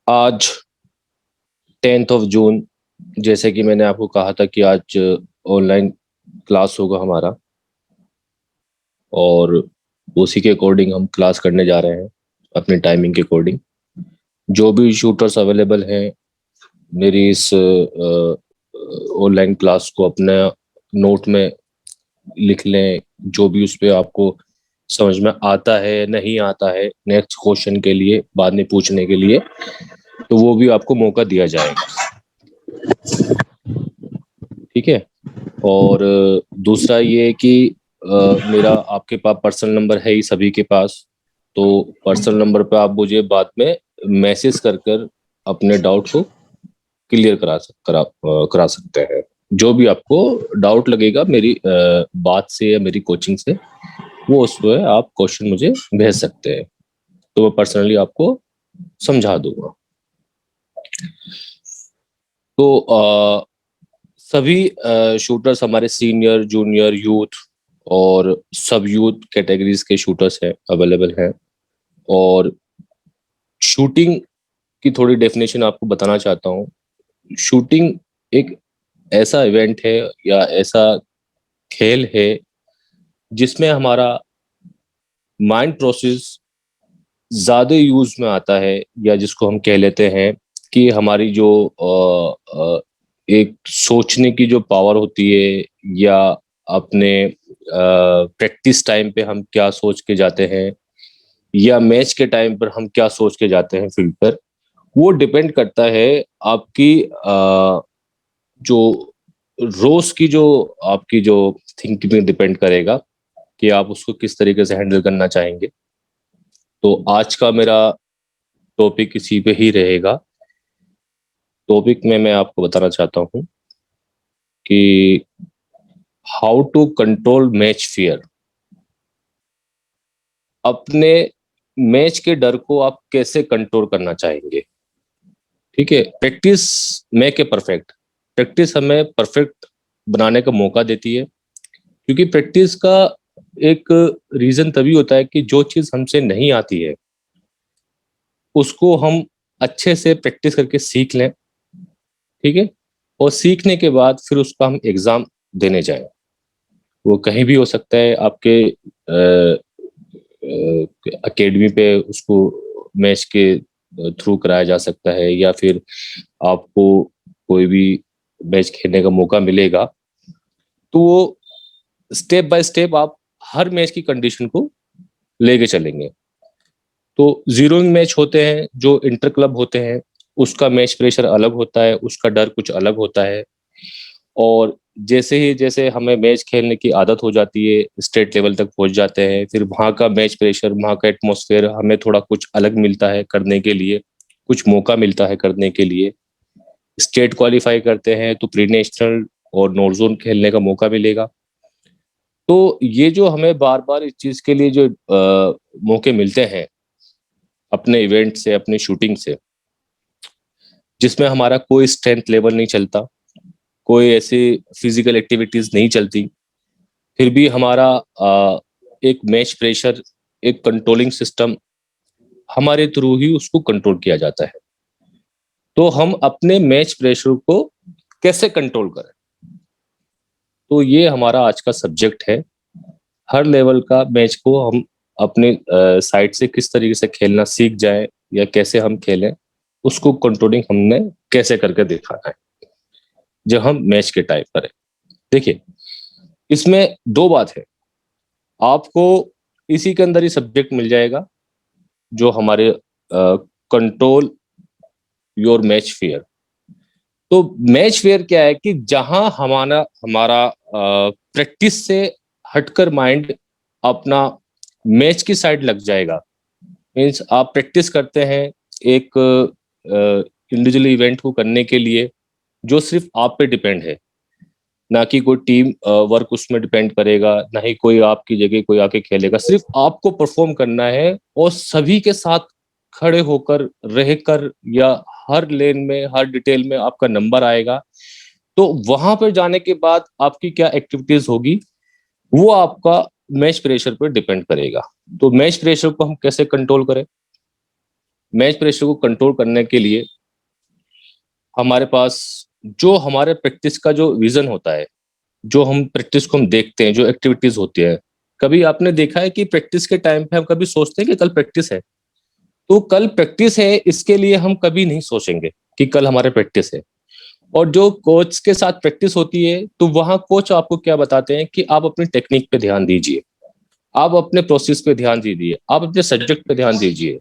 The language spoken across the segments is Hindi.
आज 10 जून, जैसे कि मैंने आपको कहा था कि आज ऑनलाइन क्लास होगा हमारा, और उसी के अकॉर्डिंग हम क्लास करने जा रहे हैं, अपनी टाइमिंग के अकॉर्डिंग। जो भी शूटर्स अवेलेबल हैं मेरी इस ऑनलाइन क्लास को अपने नोट में लिख लें। जो भी उस पे आपको समझ में आता है, नहीं आता है, नेक्स्ट क्वेश्चन के लिए बाद में पूछने के लिए, तो वो भी आपको मौका दिया जाएगा। ठीक है। और दूसरा ये कि मेरा आपके पास पर्सनल नंबर है ही सभी के पास, तो पर्सनल नंबर पे आप मुझे बाद में मैसेज कर कर अपने डाउट को क्लियर करा सकते हैं। जो भी आपको डाउट लगेगा मेरी बात से या मेरी कोचिंग से, वो उस पर आप क्वेश्चन मुझे भेज सकते हैं, तो मैं पर्सनली आपको समझा दूंगा। तो सभी शूटर्स हमारे सीनियर, जूनियर, यूथ और सब यूथ कैटेगरीज के शूटर्स हैं, अवेलेबल हैं। और शूटिंग की थोड़ी डेफिनेशन आपको बताना चाहता हूँ। शूटिंग एक ऐसा इवेंट है या ऐसा खेल है जिसमें हमारा माइंड प्रोसेस ज़्यादा यूज में आता है, या जिसको हम कह लेते हैं कि हमारी जो एक सोचने की जो पावर होती है, या अपने प्रैक्टिस टाइम पे हम क्या सोच के जाते हैं, या मैच के टाइम पर हम क्या सोच के जाते हैं फील्ड पर, वो डिपेंड करता है आपकी जो रोज की जो आपकी जो थिंकिंग पे डिपेंड करेगा कि आप उसको किस तरीके से हैंडल करना चाहेंगे। तो आज का मेरा टॉपिक इसी पे ही रहेगा। टॉपिक में मैं आपको बताना चाहता हूँ कि how to control match fear. अपने मैच के डर को आप कैसे कंट्रोल करना चाहेंगे। ठीक है। Practice make a perfect. Practice हमें परफेक्ट बनाने का मौका देती है, क्योंकि प्रैक्टिस का एक रीजन तभी होता है कि जो चीज हमसे नहीं आती है उसको हम अच्छे से प्रैक्टिस करके सीख लें। ठीक है। और सीखने के बाद फिर उसका हम एग्जाम देने जाएं। वो कहीं भी हो सकता है, आपके एकेडमी पे उसको मैच के थ्रू कराया जा सकता है, या फिर आपको कोई भी मैच खेलने का मौका मिलेगा, तो वो स्टेप बाय स्टेप आप हर मैच की कंडीशन को लेके चलेंगे। तो जीरोइंग मैच होते हैं जो इंटर क्लब होते हैं, उसका मैच प्रेशर अलग होता है, उसका डर कुछ अलग होता है। और जैसे ही जैसे हमें मैच खेलने की आदत हो जाती है, स्टेट लेवल तक पहुंच जाते हैं, फिर वहाँ का मैच प्रेशर, वहाँ का एटमॉस्फेयर हमें थोड़ा कुछ अलग मिलता है करने के लिए, कुछ मौका मिलता है करने के लिए। स्टेट क्वालिफाई करते हैं तो प्री नेशनल और नॉर्थ जोन खेलने का मौका मिलेगा। तो ये जो हमें बार बार इस चीज के लिए जो मौके मिलते हैं अपने इवेंट से, अपनी शूटिंग से, जिसमें हमारा कोई स्ट्रेंथ लेवल नहीं चलता, कोई ऐसी फिजिकल एक्टिविटीज नहीं चलती, फिर भी हमारा एक मैच प्रेशर, एक कंट्रोलिंग सिस्टम हमारे थ्रू ही उसको कंट्रोल किया जाता है। तो हम अपने मैच प्रेशर को कैसे कंट्रोल करें, तो ये हमारा आज का सब्जेक्ट है। हर लेवल का मैच को हम अपने साइड से किस तरीके से खेलना सीख जाए, या कैसे हम खेलें, उसको कंट्रोलिंग हमने कैसे करके दिखाना है जब हम मैच के टाइप पर है। देखिए, इसमें दो बात है। आपको इसी के अंदर ही सब्जेक्ट मिल जाएगा जो हमारे कंट्रोल योर मैच फेयर। तो मैच फेयर क्या है कि जहां हमारा हमारा प्रैक्टिस से हटकर माइंड अपना मैच की साइड लग जाएगा। मीन्स आप प्रैक्टिस करते हैं एक इंडिविजुअल इवेंट को करने के लिए जो सिर्फ आप पे डिपेंड है, ना कि कोई टीम वर्क उसमें डिपेंड करेगा, ना ही कोई आपकी जगह कोई आके खेलेगा। सिर्फ आपको परफॉर्म करना है, और सभी के साथ खड़े होकर, रहकर, या हर लेन में, हर डिटेल में आपका नंबर आएगा। तो वहां पर जाने के बाद आपकी क्या एक्टिविटीज होगी, वो आपका मैच प्रेशर पर डिपेंड करेगा। तो मैच प्रेशर को हम कैसे कंट्रोल करें। मैच प्रेशर को कंट्रोल करने के लिए हमारे पास जो हमारे प्रैक्टिस का जो विजन होता है, जो हम प्रैक्टिस को हम देखते हैं, जो एक्टिविटीज होती है, कभी आपने देखा है कि प्रैक्टिस के टाइम पे हम कभी सोचते हैं कि कल प्रैक्टिस है? तो कल प्रैक्टिस है इसके लिए हम कभी नहीं सोचेंगे कि कल हमारे प्रैक्टिस है। और जो कोच के साथ प्रैक्टिस होती है तो वहां कोच आपको क्या बताते हैं कि आप अपनी टेक्निक पे ध्यान दीजिए, आप अपने प्रोसेस पे ध्यान दीजिए, आप अपने सब्जेक्ट पे ध्यान दीजिए,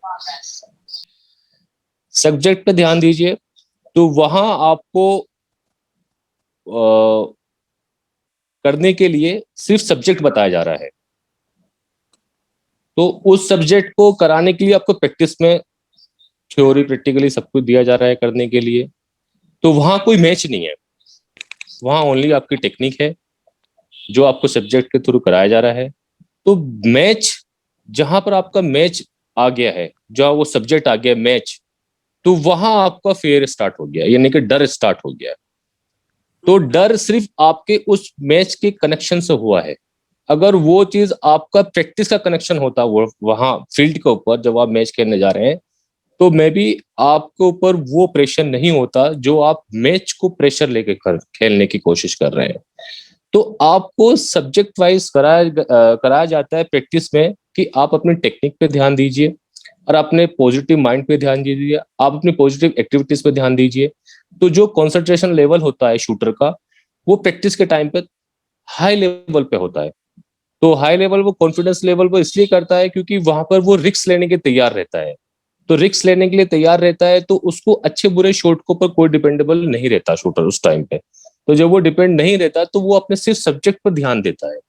सब्जेक्ट पे ध्यान दीजिए। तो वहां आपको करने के लिए सिर्फ सब्जेक्ट बताया जा रहा है। तो उस सब्जेक्ट को कराने के लिए आपको प्रैक्टिस में थ्योरी प्रैक्टिकली सब कुछ दिया जा रहा है करने के लिए। तो वहां कोई मैच नहीं है, वहां ओनली आपकी टेक्निक है जो आपको सब्जेक्ट के थ्रू कराया जा रहा है। तो मैच, जहां पर आपका मैच आ गया है, जहां वो सब्जेक्ट आ गया मैच, तो वहां आपका फेयर स्टार्ट हो गया, यानी कि डर स्टार्ट हो गया। तो डर सिर्फ आपके उस मैच के कनेक्शन से हुआ है। अगर वो चीज आपका प्रैक्टिस का कनेक्शन होता वो वहां फील्ड के ऊपर जब आप मैच खेलने जा रहे हैं, तो मे बी आपके ऊपर वो प्रेशर नहीं होता जो आप मैच को प्रेशर लेके खेलने की कोशिश कर रहे हैं। तो आपको सब्जेक्ट वाइज कराया जाता है प्रैक्टिस में कि आप अपनी टेक्निक पे ध्यान दीजिए और अपने पॉजिटिव माइंड पे ध्यान दीजिए, आप अपनी पॉजिटिव एक्टिविटीज पे ध्यान दीजिए। तो जो कंसंट्रेशन लेवल होता है शूटर का, वो प्रैक्टिस के टाइम पे हाई लेवल पे होता है। तो हाई लेवल वो कॉन्फिडेंस लेवल वो इसलिए करता है क्योंकि वहां पर वो रिस्क लेने के तैयार रहता है। तो रिस्क लेने के लिए तैयार रहता है तो उसको अच्छे बुरे शॉट को पर कोई डिपेंडेबल नहीं रहता शूटर उस टाइम पे। तो जब वो डिपेंड नहीं रहता तो वो अपने सिर्फ सब्जेक्ट पर ध्यान देता है।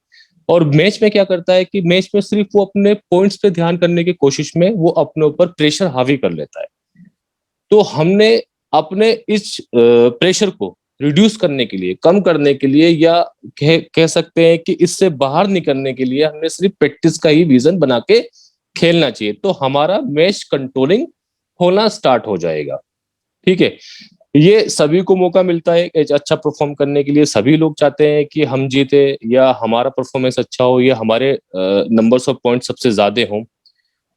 और मैच में क्या करता है कि मैच में सिर्फ वो अपने पॉइंट्स पे ध्यान करने की कोशिश में वो अपने ऊपर प्रेशर हावी कर लेता है। तो हमने अपने इस प्रेशर को रिड्यूस करने के लिए, कम करने के लिए, या कह सकते हैं कि इससे बाहर निकलने के लिए हमें सिर्फ प्रैक्टिस का ही विजन बना के खेलना चाहिए। तो हमारा मैच कंट्रोलिंग होना स्टार्ट हो जाएगा। ठीक है, ये सभी को मौका मिलता है एक अच्छा परफॉर्म करने के लिए। सभी लोग चाहते हैं कि हम जीते या हमारा परफॉर्मेंस अच्छा हो या हमारे नंबर्स ऑफ पॉइंट सबसे ज्यादा हों।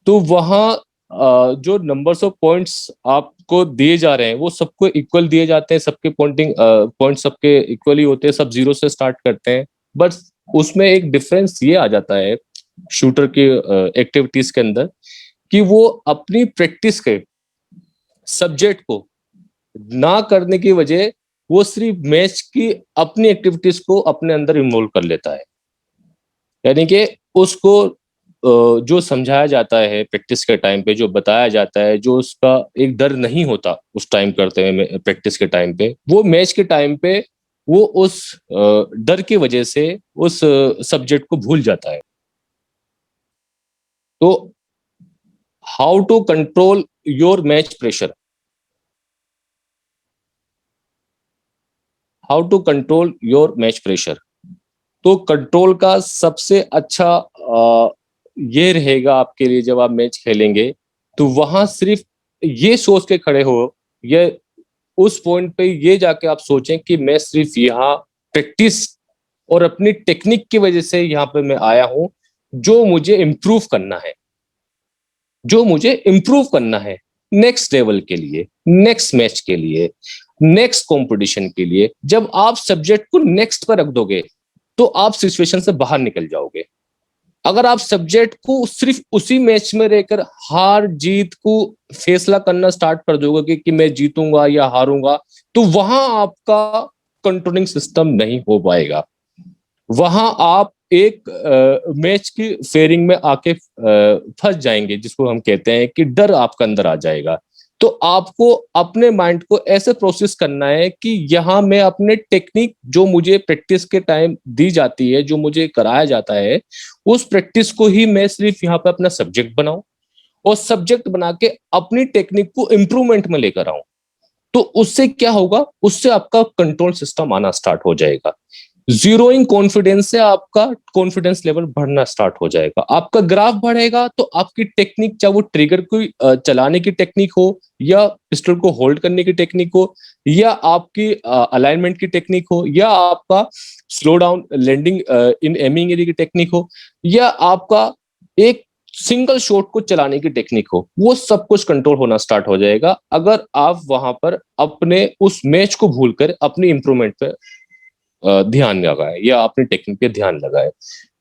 तो वहाँ जो नंबर्स ऑफ पॉइंट्स आपको दिए जा रहे हैं वो सबको इक्वल दिए जाते हैं, सबके पॉइंट सबके इक्वली होते हैं, सब जीरो से स्टार्ट करते हैं। बट उसमें एक डिफरेंस ये आ जाता है शूटर के एक्टिविटीज के अंदर कि वो अपनी प्रैक्टिस के सब्जेक्ट को ना करने की वजह वो सिर्फ मैच की अपनी एक्टिविटीज को अपने अंदर इन्वॉल्व कर लेता है। यानी कि उसको जो समझाया जाता है प्रैक्टिस के टाइम पे, जो बताया जाता है, जो उसका एक डर नहीं होता उस टाइम करते हुए प्रैक्टिस के टाइम पे, वो मैच के टाइम पे वो उस डर की वजह से उस सब्जेक्ट को भूल जाता है। तो how to control your match pressure, how to control your match pressure. तो कंट्रोल का सबसे अच्छा ये रहेगा आपके लिए जब आप मैच खेलेंगे तो वहां सिर्फ ये सोच के खड़े हो, ये उस पॉइंट पे ये जाके आप सोचें कि मैं सिर्फ यहाँ प्रैक्टिस और अपनी टेक्निक की वजह से यहाँ पे मैं आया हूं, जो मुझे इम्प्रूव करना है, जो मुझे इम्प्रूव करना है नेक्स्ट लेवल के लिए, नेक्स्ट मैच के लिए, नेक्स्ट कंपटीशन के लिए। जब आप सब्जेक्ट को नेक्स्ट पर रख दोगे तो आप सिचुएशन से बाहर निकल जाओगे। अगर आप सब्जेक्ट को सिर्फ उसी मैच में रहकर हार जीत को फैसला करना स्टार्ट कर दोगे कि मैं जीतूंगा या हारूंगा, तो वहां आपका कंट्रोलिंग सिस्टम नहीं हो पाएगा। वहां आप एक मैच की फेयरिंग में आके फंस जाएंगे, जिसको हम कहते हैं कि डर आपका अंदर आ जाएगा। तो आपको अपने माइंड को ऐसे प्रोसेस करना है कि यहाँ मैं अपने टेक्निक जो मुझे प्रैक्टिस के टाइम दी जाती है, जो मुझे कराया जाता है, उस प्रैक्टिस को ही मैं सिर्फ यहाँ पे अपना सब्जेक्ट बनाऊं और सब्जेक्ट बना के अपनी टेक्निक को इंप्रूवमेंट में लेकर आऊं। तो उससे क्या होगा, उससे आपका कंट्रोल सिस्टम आना स्टार्ट हो जाएगा। जीरोइंग कॉन्फिडेंस से आपका कॉन्फिडेंस लेवल बढ़ना स्टार्ट हो जाएगा, आपका ग्राफ बढ़ेगा। तो आपकी टेक्निक, चाहे वो ट्रिगर को चलाने की टेक्निक हो या पिस्टल को होल्ड करने की टेक्निक हो या आपकी अलाइनमेंट की टेक्निक हो या आपका slow down landing in aiming area की टेक्निक हो या आपका एक सिंगल शॉट को चलाने की टेक्निक हो, वो सब कुछ कंट्रोल होना स्टार्ट हो जाएगा अगर आप वहां पर अपने उस मैच को भूलकर अपनी इंप्रूवमेंट पे ध्यान लगाए या अपनी टेक्निक पे ध्यान लगाए।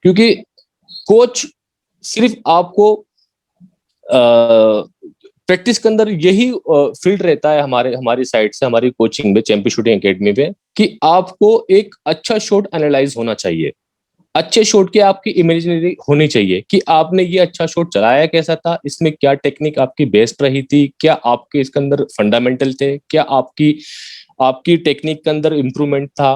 क्योंकि कोच सिर्फ आपको प्रैक्टिस के अंदर यही फील्ड रहता है हमारे हमारी साइड से, हमारी कोचिंग में, चैंपियन शूटिंग एकेडमी में, कि आपको एक अच्छा शॉट एनालाइज होना चाहिए। अच्छे शॉट की आपकी इमेजिनरी होनी चाहिए कि आपने ये अच्छा शॉट चलाया कैसा था, इसमें क्या टेक्निक आपकी बेस्ट रही थी, क्या आपके इसके अंदर फंडामेंटल थे, क्या आपकी आपकी टेक्निक के अंदर इंप्रूवमेंट था।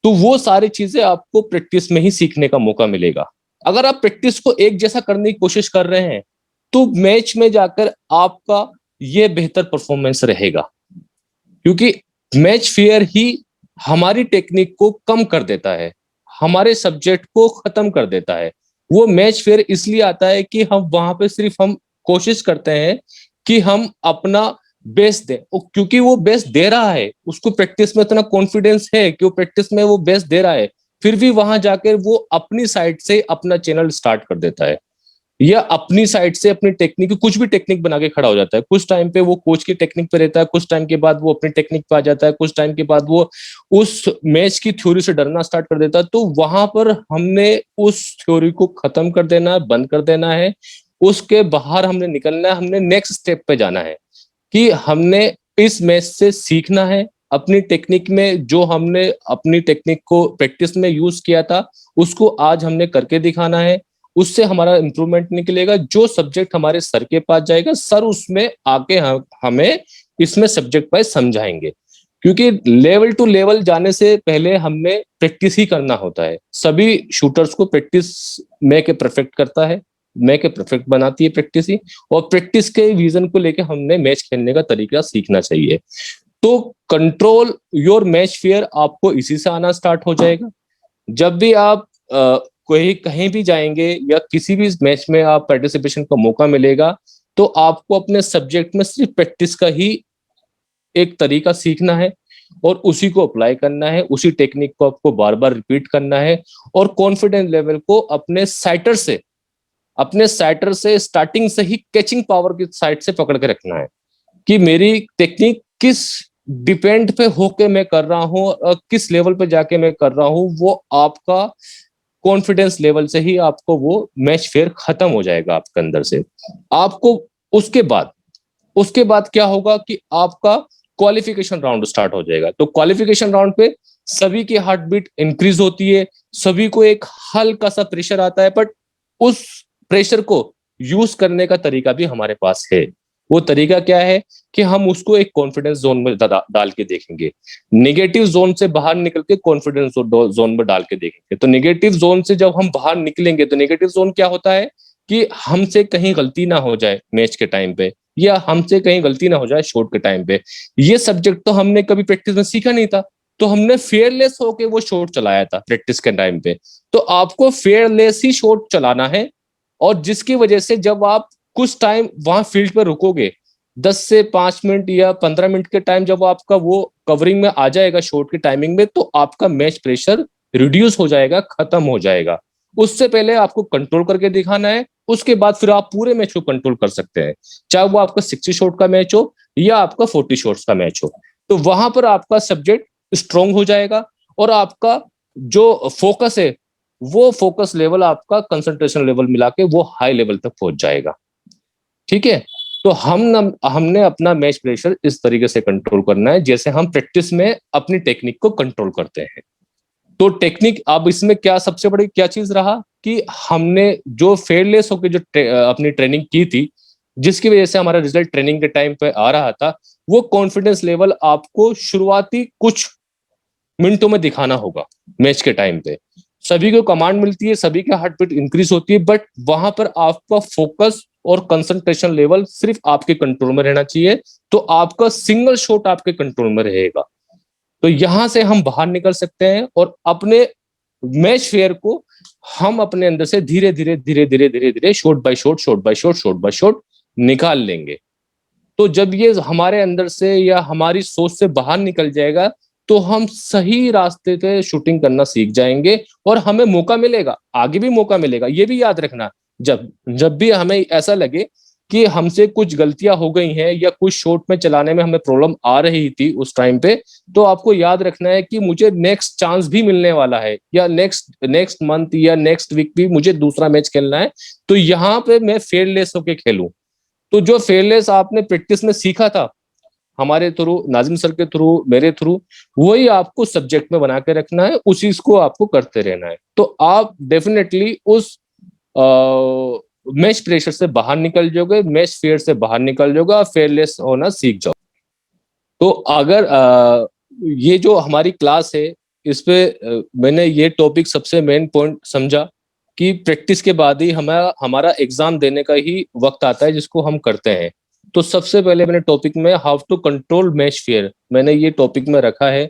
तो वो सारी चीजें आपको प्रैक्टिस में ही सीखने का मौका मिलेगा। अगर आप प्रैक्टिस को एक जैसा करने की कोशिश कर रहे हैं तो मैच में जाकर आपका ये बेहतर परफॉर्मेंस रहेगा। क्योंकि मैच फेयर ही हमारी टेक्निक को कम कर देता है, हमारे सब्जेक्ट को खत्म कर देता है। वो मैच फेयर इसलिए आता है कि हम वहां पे सिर्फ हम कोशिश करते हैं कि हम अपना बेस्ट दें, क्योंकि वो बेस्ट दे रहा है, उसको प्रैक्टिस में इतना कॉन्फिडेंस है कि वो प्रैक्टिस में वो बेस्ट दे रहा है, फिर भी वहां जाकर वो अपनी साइड से अपना चैनल स्टार्ट कर देता है या अपनी साइड से अपनी टेक्निक, कुछ भी टेक्निक बना के खड़ा हो जाता है। कुछ टाइम पे वो कोच की टेक्निक पे रहता है, कुछ टाइम के बाद वो अपनी टेक्निक पे आ जाता है, कुछ टाइम के बाद वो उस मैच की थ्योरी से डरना स्टार्ट कर देता है। तो वहां पर हमने उस थ्योरी को खत्म कर देना है, बंद कर देना है, उसके बाहर हमने निकलना है, हमने नेक्स्ट स्टेप पे जाना है कि हमने इस मैच से सीखना है। अपनी टेक्निक में जो हमने अपनी टेक्निक को प्रैक्टिस में यूज किया था उसको आज हमने करके दिखाना है। उससे हमारा इंप्रूवमेंट निकलेगा। जो सब्जेक्ट हमारे सर के पास जाएगा, सर उसमें आके हमें इसमें सब्जेक्ट वाइज समझाएंगे। क्योंकि लेवल टू लेवल जाने से पहले हमने प्रैक्टिस ही करना होता है। सभी शूटर्स को प्रैक्टिस मेक ए परफेक्ट करता है, मेक ए परफेक्ट बनाती है प्रैक्टिस ही। और प्रैक्टिस के विजन को लेकर हमने मैच खेलने का तरीका सीखना चाहिए। तो कंट्रोल योर मैच फेयर आपको इसी से आना स्टार्ट हो जाएगा। जब भी आप कोई कहीं भी जाएंगे या किसी भी मैच में आप पार्टिसिपेशन का मौका मिलेगा, तो आपको अपने सब्जेक्ट में सिर्फ प्रैक्टिस का ही एक तरीका सीखना है और उसी को अप्लाई करना है, उसी टेक्निक को आपको बार बार रिपीट करना है। और कॉन्फिडेंस लेवल को अपने साइटर से स्टार्टिंग से ही कैचिंग पावर की साइड से पकड़ के रखना है कि मेरी टेक्निक किस डिपेंड पे होके मैं कर रहा हूँ और किस लेवल पे जाके मैं कर रहा हूँ। वो आपका कॉन्फिडेंस लेवल से ही आपको वो मैच फेयर खत्म हो जाएगा आपके अंदर से। आपको उसके बाद उसके बाद क्या होगा कि आपका क्वालिफिकेशन राउंड स्टार्ट हो जाएगा। तो क्वालिफिकेशन राउंड पे सभी की हार्ट बीट इंक्रीज होती है, सभी को एक हल्का सा प्रेशर आता है, बट उस प्रेशर को यूज करने का तरीका भी हमारे पास है। वो तरीका क्या है कि हम उसको एक कॉन्फिडेंस जोन में डाल के देखेंगे। निगेटिव जोन से बाहर निकल के कॉन्फिडेंस जोन में डाल के देखेंगे। तो निगेटिव जोन से जब हम बाहर निकलेंगे, तो निगेटिव जोन क्या होता है कि हमसे कहीं गलती ना हो जाए मैच के टाइम पे, या हमसे कहीं गलती ना हो जाए शॉट के टाइम पे। ये सब्जेक्ट तो हमने कभी प्रैक्टिस में सीखा नहीं था, तो हमने फेयरलेस होके वो शॉट चलाया था प्रैक्टिस के टाइम पे। तो आपको फेयरलेस ही शॉट चलाना है। और जिसकी वजह से जब आप कुछ टाइम वहां फील्ड पर रुकोगे, 10 से 5 मिनट या 15 मिनट के टाइम जब आपका वो कवरिंग में आ जाएगा शॉट की टाइमिंग में, तो आपका मैच प्रेशर रिड्यूस हो जाएगा, खत्म हो जाएगा। उससे पहले आपको कंट्रोल करके दिखाना है, उसके बाद फिर आप पूरे मैच को कंट्रोल कर सकते हैं, चाहे वो आपका 60 शॉट का मैच हो या आपका 40 शॉट्स का मैच हो। तो वहां पर आपका सब्जेक्ट स्ट्रांग हो जाएगा और आपका जो फोकस है, वो फोकस लेवल आपका कंसंट्रेशन लेवल मिला के वो हाई लेवल तक पहुंच जाएगा। ठीक है। तो हमने अपना मैच प्रेशर इस तरीके से कंट्रोल करना है जैसे हम प्रैक्टिस में अपनी टेक्निक को कंट्रोल करते हैं। तो टेक्निक अब इसमें क्या सबसे बड़ी क्या चीज रहा कि हमने जो फेयरलेस होकर जो अपनी ट्रेनिंग की थी, जिसकी वजह से हमारा रिजल्ट ट्रेनिंग के टाइम पे आ रहा था, वो कॉन्फिडेंस लेवल आपको शुरुआती कुछ मिनटों में दिखाना होगा। मैच के टाइम पे सभी को कमांड मिलती है, सभी का हार्ट बीट इंक्रीज होती है, बट वहां पर आपका फोकस और कंसंट्रेशन लेवल सिर्फ आपके कंट्रोल में रहना चाहिए। तो आपका सिंगल शॉट आपके कंट्रोल में रहेगा। तो यहां से हम बाहर निकल सकते हैं और अपने मैच फेयर को हम अपने अंदर से धीरे धीरे धीरे धीरे धीरे धीरे shot bye shot, shot bye shot, shot bye shot निकाल लेंगे। तो जब ये हमारे अंदर से या हमारी सोच से बाहर निकल जाएगा, तो हम सही रास्ते पे शूटिंग करना सीख जाएंगे और हमें मौका मिलेगा, आगे भी मौका मिलेगा। ये भी याद रखना जब जब भी हमें ऐसा लगे कि हमसे कुछ गलतियां हो गई हैं या कुछ शॉट में चलाने में हमें प्रॉब्लम आ रही थी उस टाइम पे, तो आपको याद रखना है कि मुझे नेक्स्ट चांस भी मिलने वाला है, या नेक्स्ट नेक्स्ट मंथ या नेक्स्ट वीक भी मुझे दूसरा मैच खेलना है। तो यहाँ पे मैं फेयरलेस होके खेलूं। तो जो फेयरलेस आपने प्रैक्टिस में सीखा था हमारे थ्रू, नाजिम सर के थ्रू, मेरे थ्रू, वही आपको सब्जेक्ट में बना के रखना है, उसी को आपको करते रहना है। तो आप डेफिनेटली उस मैच प्रेशर से बाहर निकल जाओगे, मैच फेयर से बाहर निकल जाओगे, और फेयरलेस होना सीख जाओ। तो अगर ये जो हमारी क्लास है, इस पे मैंने ये टॉपिक सबसे मेन पॉइंट समझा कि प्रैक्टिस के बाद ही हमारा हमारा एग्जाम देने का ही वक्त आता है जिसको हम करते हैं। तो सबसे पहले मैंने टॉपिक में how to control match fear, मैंने ये टॉपिक में रखा है।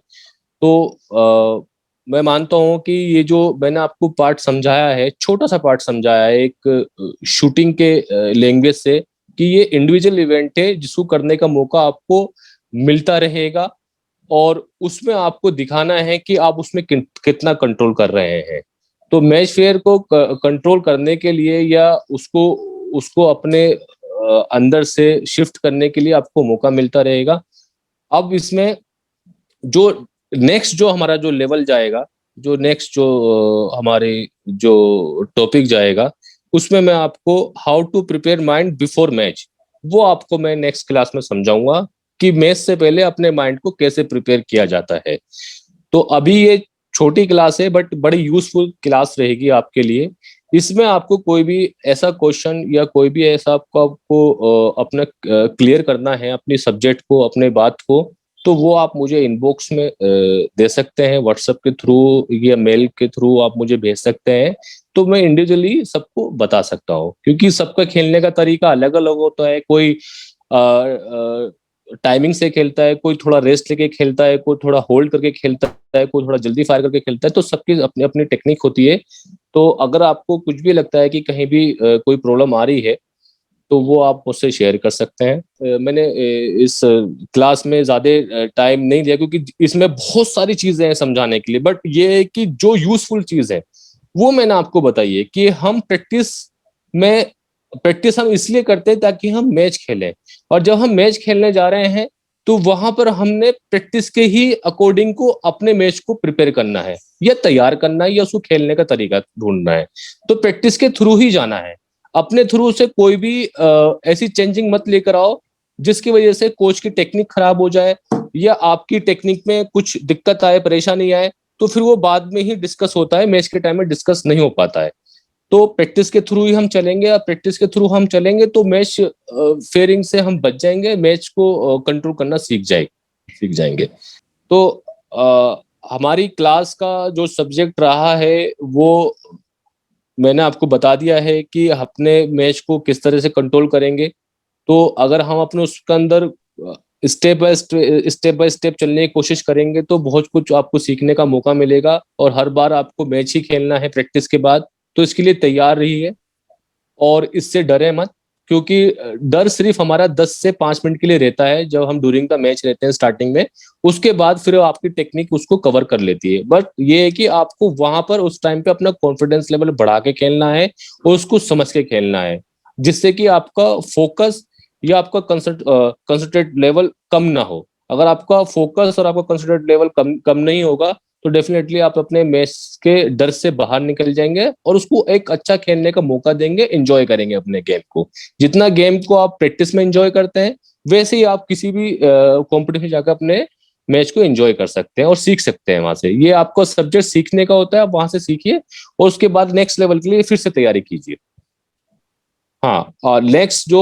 तो मैं मानता हूँ कि ये जो मैंने आपको पार्ट समझाया है, छोटा सा पार्ट समझाया है एक शूटिंग के लैंग्वेज से, कि ये इंडिविजुअल इवेंट है जिसको करने का मौका आपको मिलता रहेगा, और उसमें आपको दिखाना है कि आप उसमें कितना कंट्रोल कर रहे हैं। तो मैच फेयर को कंट्रोल करने के लिए, या उसको उसको अपने अंदर से शिफ्ट करने के लिए आपको मौका मिलता रहेगा। अब इसमें जो नेक्स्ट जो हमारा जो लेवल जाएगा, जो नेक्स्ट जो हमारे जो टॉपिक जाएगा, उसमें मैं आपको how to prepare mind before match, वो आपको मैं नेक्स्ट क्लास में समझाऊंगा कि मैच से पहले अपने माइंड को कैसे प्रिपेयर किया जाता है। तो अभी ये छोटी क्लास है बट बड़ी यूजफुल क्लास रहेगी आपके लिए। इसमें आपको कोई भी ऐसा क्वेश्चन या कोई भी ऐसा आपको अपना क्लियर करना है अपनी सब्जेक्ट को, अपने बात को, तो वो आप मुझे इनबॉक्स में दे सकते हैं, व्हाट्सएप के थ्रू या मेल के थ्रू आप मुझे भेज सकते हैं। तो मैं इंडिविजुअली सबको बता सकता हूँ, क्योंकि सबका खेलने का तरीका अलग अलग होता है। कोई टाइमिंग से खेलता है, कोई थोड़ा रेस्ट लेके खेलता है, कोई थोड़ा होल्ड करके खेलता है, कोई थोड़ा जल्दी फायर करके खेलता है। तो सबकी अपनी अपनी टेक्निक होती है। तो अगर आपको कुछ भी लगता है कि कहीं भी कोई प्रॉब्लम आ रही है, तो वो आप मुझसे शेयर कर सकते हैं। मैंने इस क्लास में ज्यादा टाइम नहीं दिया, क्योंकि इसमें बहुत सारी चीजें हैं समझाने के लिए, बट ये है कि जो यूजफुल चीज है वो मैंने आपको बताई है कि हम में प्रैक्टिस हम इसलिए करते हैं ताकि हम मैच खेलें। और जब हम मैच खेलने जा रहे हैं, तो वहां पर हमने प्रैक्टिस के ही अकॉर्डिंग को अपने मैच को प्रिपेयर करना है, या तैयार करना है, या उसको खेलने का तरीका ढूंढना है। तो प्रैक्टिस के थ्रू ही जाना है। अपने थ्रू से कोई भी ऐसी चेंजिंग मत लेकर आओ जिसकी वजह से कोच की टेक्निक खराब हो जाए, या आपकी टेक्निक में कुछ दिक्कत आए, परेशानी आए। तो फिर वो बाद में ही डिस्कस होता है, मैच के टाइम में डिस्कस नहीं हो पाता है। तो प्रैक्टिस के थ्रू ही हम चलेंगे, और प्रैक्टिस के थ्रू हम चलेंगे तो मैच फेयरिंग से हम बच जाएंगे, मैच को कंट्रोल करना सीख जाएंगे। तो हमारी क्लास का जो सब्जेक्ट रहा है वो मैंने आपको बता दिया है कि अपने मैच को किस तरह से कंट्रोल करेंगे। तो अगर हम अपने उसके अंदर स्टेप बाय स्टेप चलने की कोशिश करेंगे, तो बहुत कुछ आपको सीखने का मौका मिलेगा, और हर बार आपको मैच ही खेलना है प्रैक्टिस के बाद। तो इसके लिए तैयार रहिए, और इससे डरे मत, क्योंकि डर सिर्फ हमारा 10 से 5 मिनट के लिए रहता है जब हम ड्यूरिंग द मैच रहते हैं स्टार्टिंग में। उसके बाद फिर आपकी टेक्निक उसको कवर कर लेती है। बट ये है कि आपको वहां पर उस टाइम पे अपना कॉन्फिडेंस लेवल बढ़ा के खेलना है, और उसको समझ के खेलना है, जिससे कि आपका फोकस या आपका कंसंट्रेट लेवल कम ना हो। अगर आपका फोकस और आपका कंसंट्रेट लेवल कम नहीं होगा, तो डेफिनेटली आप अपने मैच के डर से बाहर निकल जाएंगे, और उसको एक अच्छा खेलने का मौका देंगे, एंजॉय करेंगे अपने गेम को। जितना गेम को आप प्रैक्टिस में एंजॉय करते हैं, वैसे ही आप किसी भी कॉम्पिटिशन जाकर अपने मैच को एंजॉय कर सकते हैं और सीख सकते हैं वहां से। ये आपको सब्जेक्ट सीखने का होता है, आप वहां से सीखिए, और उसके बाद नेक्स्ट लेवल के लिए फिर से तैयारी कीजिए। हाँ, और नेक्स्ट जो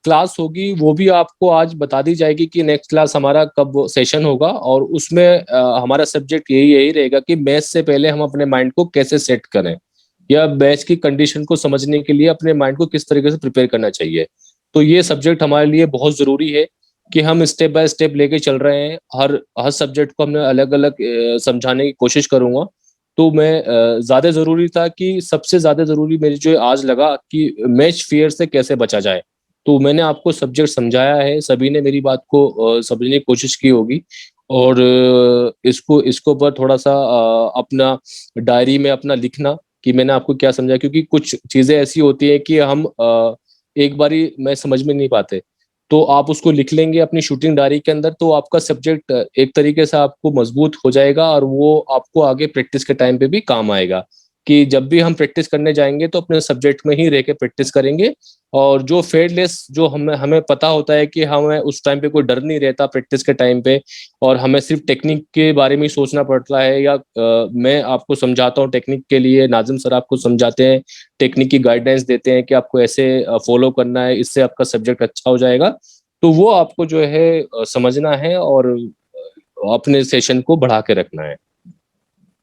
क्लास होगी वो भी आपको आज बता दी जाएगी कि नेक्स्ट क्लास हमारा कब सेशन होगा, और उसमें हमारा सब्जेक्ट यही यही रहेगा कि मैच से पहले हम अपने माइंड को कैसे सेट करें, या मैच की कंडीशन को समझने के लिए अपने माइंड को किस तरीके से प्रिपेयर करना चाहिए। तो ये सब्जेक्ट हमारे लिए बहुत जरूरी है कि हम स्टेप बाय स्टेप लेके चल रहे हैं। हर हर सब्जेक्ट को हमने अलग अलग समझाने की कोशिश करूंगा। तो मैं ज्यादा जरूरी था कि सबसे ज्यादा जरूरी मेरी जो आज लगा कि मैच फियर से कैसे बचा जाए। तो मैंने आपको सब्जेक्ट समझाया है, सभी ने मेरी बात को समझने की कोशिश की होगी, और इसको इसको पर थोड़ा सा अपना डायरी में अपना लिखना, कि मैंने आपको क्या समझा, क्योंकि कुछ चीज़ें ऐसी होती हैं कि हम एक बारी में समझ में नहीं पाते। तो आप उसको लिख लेंगे अपनी शूटिंग डायरी के अंदर, तो आपका सब्जेक्ट एक तरीके से आपको मजबूत हो जाएगा और वो आपको आगे प्रैक्टिस के टाइम पे भी काम आएगा, कि जब भी हम प्रैक्टिस करने जाएँगे तो अपने सब्जेक्ट में ही रह के प्रैक्टिस करेंगे। और जो फेयरलेस, जो हमें हमें पता होता है कि हमें उस टाइम पे कोई डर नहीं रहता प्रैक्टिस के टाइम पे, और हमें सिर्फ टेक्निक के बारे में ही सोचना पड़ता है, या मैं आपको समझाता हूँ टेक्निक के लिए, नाज़िम सर आपको समझाते हैं, टेक्निक की गाइडेंस देते हैं कि आपको ऐसे फॉलो करना है, इससे आपका सब्जेक्ट अच्छा हो जाएगा। तो वो आपको जो है समझना है और अपने सेशन को बढ़ा के रखना है।